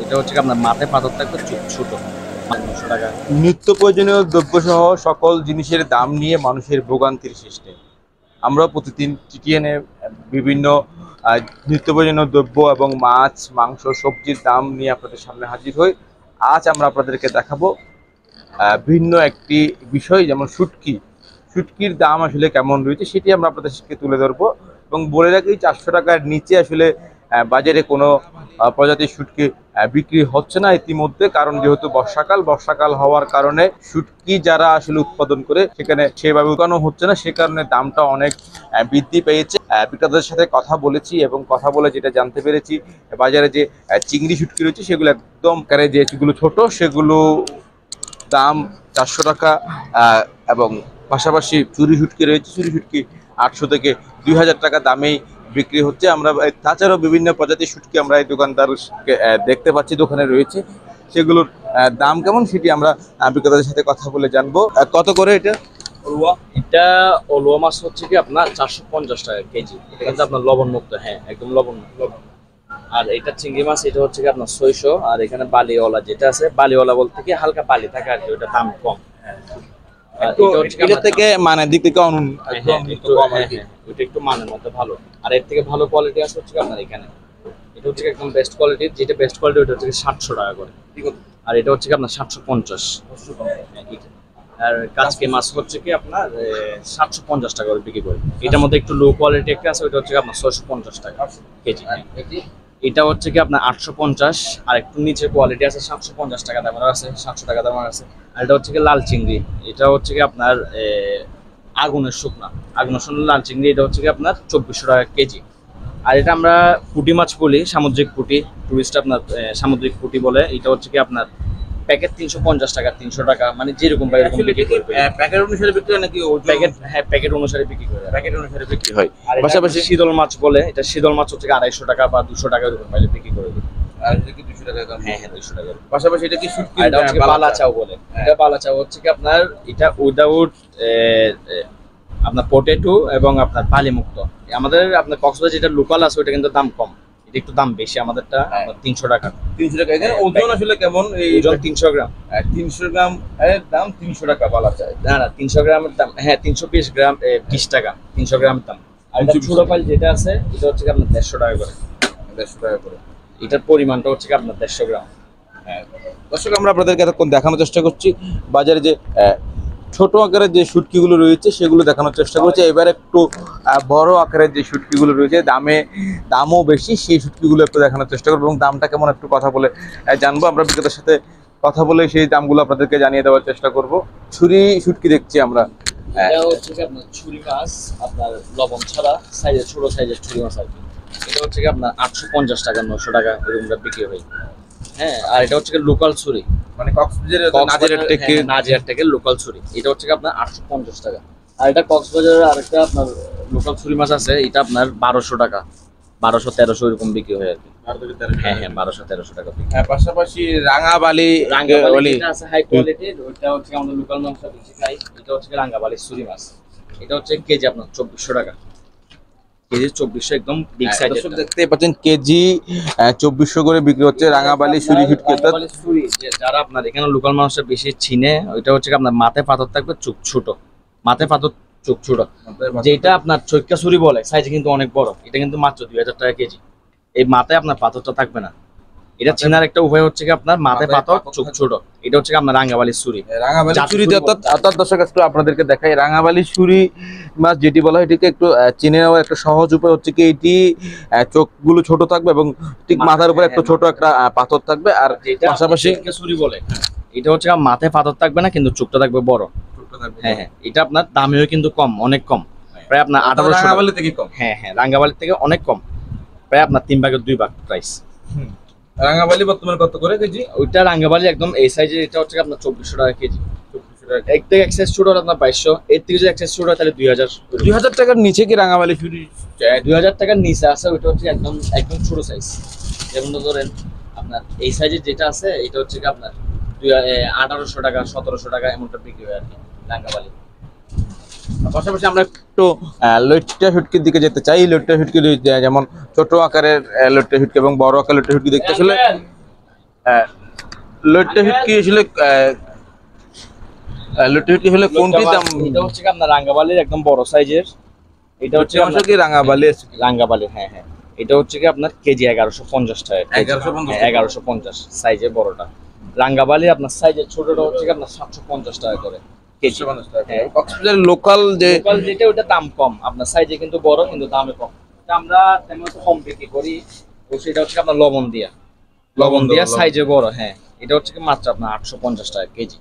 এটা হচ্ছে আপনার মাথায় পাথর থাকবে, চোখ ছোট। 900 টাকা। নিত্য প্রয়োজনীয় দ্রব্য সহ সকল জিনিসের দাম নিয়ে মানুষের ভোগান্তির শেষ নেই। আমরা প্রতিদিন টিটিএনে বিভিন্ন নিত্য প্রয়োজনীয় দ্রব্য এবং মাছ, মাংস, সবজির দাম নিয়ে আপনাদের সামনে হাজির হই। আজ আমরা আপনাদেরকে দেখাবো ভিন্ন একটি বিষয়, যেমন শুটকির দাম আসলে কেমন রয়েছে সেটি আমরা আপনাদেরকে তুলে ধরবো। এবং বলে রাখি 400 টাকার নিচে আসলে বাজারে কোনো প্রজাতির শুটকি বিক্রি হচ্ছে না ইতিমধ্যে, কারণ যেহেতু বর্ষাকাল হওয়ার কারণে শুটকি যারা আসলে উৎপাদন করে সেখানে সেভাবে উৎপাদন হচ্ছে না, সে কারণে দামটা অনেক বৃদ্ধি পেয়েছে। বিক্রেতাদের সাথে কথা বলেছি এবং কথা বলে যেটা জানতে পেরেছি, বাজারে যে চিংড়ি শুটকি রয়েছে সেগুলো একদম যেগুলো ছোট সেগুলো দাম 400 টাকা, এবং পাশাপাশি চুরি শুটকি রয়েছে, চুরি শুটকি 800 থেকে 2000 টাকা দামেই বিক্রি হচ্ছে। আমরা তাছাড়াও বিভিন্ন প্রজাতির শুটকি আমরা এই দোকানদারকে দেখতে পাচ্ছি দোকানে রয়েছে, সেগুলোর দাম কেমন সেটি আমরা বিক্রেতাদের সাথে কথা বলে জানবো। কত করে এটা অলুয়া? এটা অলুয়া মাছ হচ্ছে কি আপনার 450 টাকা কেজি। এটা কিন্তু আপনার লবণ মুক্ত, হ্যাঁ একদম লবণ মুক্ত। আর এটা চিংড়ি মাছ, এটা হচ্ছে কি আপনার 600। আর এখানে বালিওয়ালা যেটা আছে, বালিওয়ালা বলতে কি হালকা বালি থাকে আর কি, ওটা দাম কম। এটা থেকে মানের দিক থেকে ওইটা একটু মানের মধ্যে ভালো। আর এর থেকে ভালো কোয়ালিটি আছে হচ্ছে আপনার এখানে, এটা হচ্ছে একদম বেস্ট কোয়ালিটির। যেটা বেস্ট কোয়ালিটি ওটা হচ্ছে 700 টাকা করে, আর এটা হচ্ছে আপনার 750। আর কাচকি মাছ হচ্ছে কি আপনার 750 টাকা করে বিক্রি করে। এটার মধ্যে একটু লো কোয়ালিটি একটা আছে, ওটা হচ্ছে আপনার 650 টাকা কেজি। এটা হচ্ছে কি আপনার 850। আর একটু নিচে কোয়ালিটি আছে 750 টাকা দামের আছে, 700 টাকা দামের আছে। আর এটা হচ্ছে কি লাল চিংড়ি, এটা হচ্ছে কি আপনার আগুনের শুকনা লাল চিংড়ি, এটা হচ্ছে কি আপনার 2400 টাকা কেজি। আর এটা আমরা পুঁটি মাছ বলি, সামুদ্রিক পুঁটি, টুরিস্ট আপনার সামুদ্রিক পুঁটি বলে। এটা হচ্ছে কি আপনার প্যাকেট 350 টাকা, 300 টাকা, মানে যেরকম পাই এরকম বিক্রি করবে। প্যাকেট অনুসারে বিক্রি হয় নাকি? প্যাকেট, হ্যাঁ প্যাকেট অনুসারে বিক্রি করে, প্যাকেট অনুসারে বিক্রি হয়। আর পাশাপাশি শীতল মাছ বলে, এটা শীতল মাছ হচ্ছে 250 টাকা বা 200 টাকা এরকম পাইলে বিক্রি করে দেবে। আর এটা কি 200 টাকা দাম? হ্যাঁ 200 টাকা। পাশাপাশি এটা কি শুটকি? এটা হচ্ছে বালা চাও বলে। এটা বালা চাও হচ্ছে কি আপনার, এটা উইদাউট আপনার পটেটো এবং আপনার বালি মুক্ত। আমাদের আপনার কক্সবাজার যেটা লোকাল আছে ওটা কিন্তু দাম কম, এটা একটু দাম বেশি আমাদেরটা 300 টাকা। 300 টাকা। এখানে ওজন আসলে কেমন? এই ওজন 300 গ্রাম। 300 গ্রাম এর দাম 300 টাকা বলা যায়। না 300 গ্রামের দাম, হ্যাঁ 320 গ্রাম 20 টাকা, 300 গ্রামের দাম। আর ছোট পাইল যেটা আছে এটা হচ্ছে কি আপনার 150 টাকা করে। 150 টাকা করে। এটার পরিমাণটা হচ্ছে কি আপনার 150 গ্রাম। দর্শক, আমরা আপনাদেরকে এতক্ষণ দেখানোর চেষ্টা করছি বাজারে যে ছোট আকারের যে শুটকিগুলো রয়েছে সেগুলো দেখানোর চেষ্টা করছি। এবার একটু বড় আকারের যে শুটকিগুলো রয়েছে, দামও বেশি, সেই শুটকিগুলো একটু দেখানোর চেষ্টা করবো এবং দামটা কেমন একটু কথা বলে জানবো। আমরা বিক্রেতার সাথে কথা বলে সেই দামগুলো আপনাদেরকে জানিয়ে দেওয়ার চেষ্টা করব। ছুরি শুটকি দেখছি আমরা। এটা হচ্ছে কি আপনার ছুরি মাছ, আপনার লবণ ছাড়া সাইজের, ছোট সাইজের ছুরি মাছ আর কি। এটা হচ্ছে কি আপনার 850 টাকা, 900 টাকা এরকমটা বিক্রি হয়। হ্যাঁ, আর এটা হচ্ছে কি লোকাল ছুরি, মানে নাজিয়ার থেকে লোকাল ছুরি। এটা হচ্ছে কি আপনার 850 টাকা। আর এটা কক্সবাজারের আরেকটা আপনার লোকাল ছুরি মাছ আছে, এটা আপনার 1200 টাকা, 1200-1300 এরকম বিক্রি হয় আর কি। হ্যাঁ 1200-1300 টাকা বিক্রি। পাশাপাশি রাঙাবালি এটা আছে হাই কোয়ালিটির, ওটা হচ্ছে আমাদের লোকাল মাছ বেশি খাই। এটা হচ্ছে রাঙ্গাবালি ছুরি মাছ, এটা হচ্ছে কেজি আপনার 2400 টাকা কেজি, 2400 একদম বিগ সাইজ। দেখতে পাচ্ছেন কেজি 2400 করে বিক্রি হচ্ছে রাঙাবালি ছুরি শুটকি। যারা আপনার এখানে লোকাল মানুষের বেশি চিনে, ওইটা হচ্ছে আপনার মাথায় পাথর থাকবে, চোখ ছোট, মাথায় পাথর চোখ ছোট। যেটা আপনার চৈক্কা ছুরি বলে, সাইজ কিন্তু অনেক বড়, এটা কিন্তু মাত্র 2000 টাকা কেজি। এই মাথায় আপনার পাথরটা থাকবে না। এটা চিনার একটা উপায় হচ্ছে কি আপনার মাথায় পাথর, চোখ ছোট। এটা হচ্ছে আপনার রাঙ্গাবালি ছুরি। রাঙ্গাবালি ছুরি অর্থাৎ দর্শক একটু আপনাদেরকে দেখাই, রাঙ্গাবালি ছুরি মাছ যেটি বলা হয় এটিকে একটু চিনে নেওয়ার একটা সহজ উপায় হচ্ছে কি, এটি চোখগুলো ছোট থাকবে এবং ঠিক মাথার উপরে একটা ছোট একটা পাথর থাকবে। আর পাশাপাশি ছুরি বলে, এটা হচ্ছে মাথায় পাথর থাকবে না কিন্তু চোখটা থাকবে বড়। হ্যাঁ, এটা আপনার দামেও কিন্তু কম, অনেক কম, প্রায় আপনার 1800 রাঙ্গাবালি থেকে কম। হ্যাঁ রাঙ্গাবালির থেকে অনেক কম, প্রায় আপনার 3 ভাগের 2 ভাগ প্রাইস। রাঙ্গাবালি বর্তমানে কত করে কেজি? ওইটা রাঙ্গাবালি একদম এই সাইজের, এটা হচ্ছে আপনার 2400 টাকা কেজি। 2400 টাকা। এক থেকে এক্সেস ছোট হলে আপনার 2200, এর থেকে যদি এক্সেস ছোট হয় তাহলে 2000। 2000 টাকার নিচে কি রাঙ্গাবালি ছুরি? 2000 টাকার নিচে আছে, ওইটা হচ্ছে একদম ছোট সাইজ। যেমন ধরেন আপনার এই সাইজের যেটা আছে, এটা হচ্ছে কি আপনার 1800 টাকা, 1700 টাকা এমনটা বিক্রি হয় আর কি রাঙ্গাবালি। পাশাপাশি আমরা একটু লইট্টা শুটকির দিকে যেতে চাই। লইট্টা শুটকি যেমন ছোট আকারের লইট্টা শুটকি এবং বড় আকারের লইট্টা শুটকি দেখতে আসলে লইট্টা শুটকি আসলে লইট্টা শুটকি আসলে কোনটি দাম? এটা হচ্ছে কি আপনার রাঙ্গাবালির একদম বড় সাইজের। এটা হচ্ছে লইট্টা মাছ কি রাঙাবালি? রাঙ্গাবালি, হ্যাঁ হ্যাঁ। এটা হচ্ছে কি আপনার কেজি 1150 টাকা। 1150 1150 সাইজের বড়টা। রাঙ্গাবালি আপনার সাইজের ছোটটা হচ্ছে কি আপনার 750 টাকা করে কেজি। হ্যাঁ, কক্সবাজারের লোকাল যে লোকাল যেটা ওটা দাম কম, আপনার সাইজে কিন্তু বড় কিন্তু দামে কম। এটা আমরা তেমন কম বিক্রি করি। তো সেটা হচ্ছে আপনার লবণ দিয়া সাইজে বড়। হ্যাঁ, এটা হচ্ছে কি মাত্র আপনার 850 টাকা কেজি,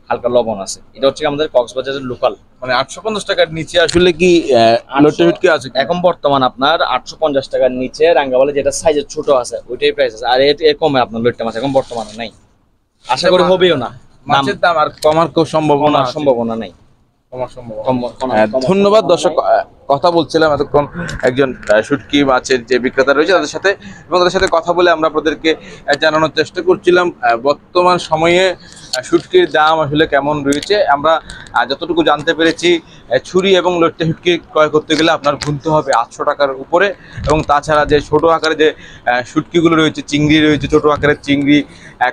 হালকা লবণ আছে। এটা হচ্ছে কি আমাদের কক্সবাজারের লোকাল। মানে 850 টাকার নিচে আসলে কি লইট্টা শুটকি আছে কি? এখন বর্তমান আপনার 850 টাকার নিচে রাঙ্গাবালি যেটা সাইজের ছোট আছে ওইটাই প্রাইস আছে। আর এর কমে আপনার লইট্টা মাছ এখন বর্তমানে নাই, আশা করি হবেও না। মাছের দাম আর কমার খুব সম্ভাবনা আছে। সম্ভাবনা নাই। ধন্যবাদ দর্শক। কথা বলছিলাম এতক্ষণ একজন শুটকি মাছের যে বিক্রেতা রয়েছে তাদের সাথে, এবং তাদের সাথে কথা বলে আমরা আপনাদেরকে জানানোর চেষ্টা করছিলাম বর্তমান সময়ে শুটকির দাম আসলে কেমন রয়েছে। আমরা যতটুকু জানতে পেরেছি, ছুরি এবং লইট্টা শুটকি ক্রয় করতে গেলে আপনার গুনতে হবে 800 টাকার উপরে। এবং তাছাড়া যে ছোট আকারে যে শুটকিগুলো রয়েছে, চিংড়ি রয়েছে, ছোট আকারের চিংড়ি,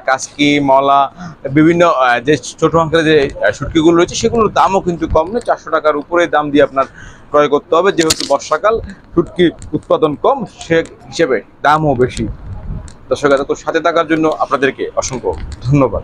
কাসকি, মলা, বিভিন্ন যে ছোট আকারের যে শুটকিগুলো রয়েছে সেগুলোর দামও কিন্তু কম নয়। 400 টাকার উপরে দাম দিয়ে আপনার ক্রয় করতে হবে। যেহেতু বর্ষাকাল, শুটকি উৎপাদন কম, সে হিসেবে দামও বেশি। দর্শক, এত সাথে থাকার জন্য আপনাদেরকে অসংখ্য ধন্যবাদ।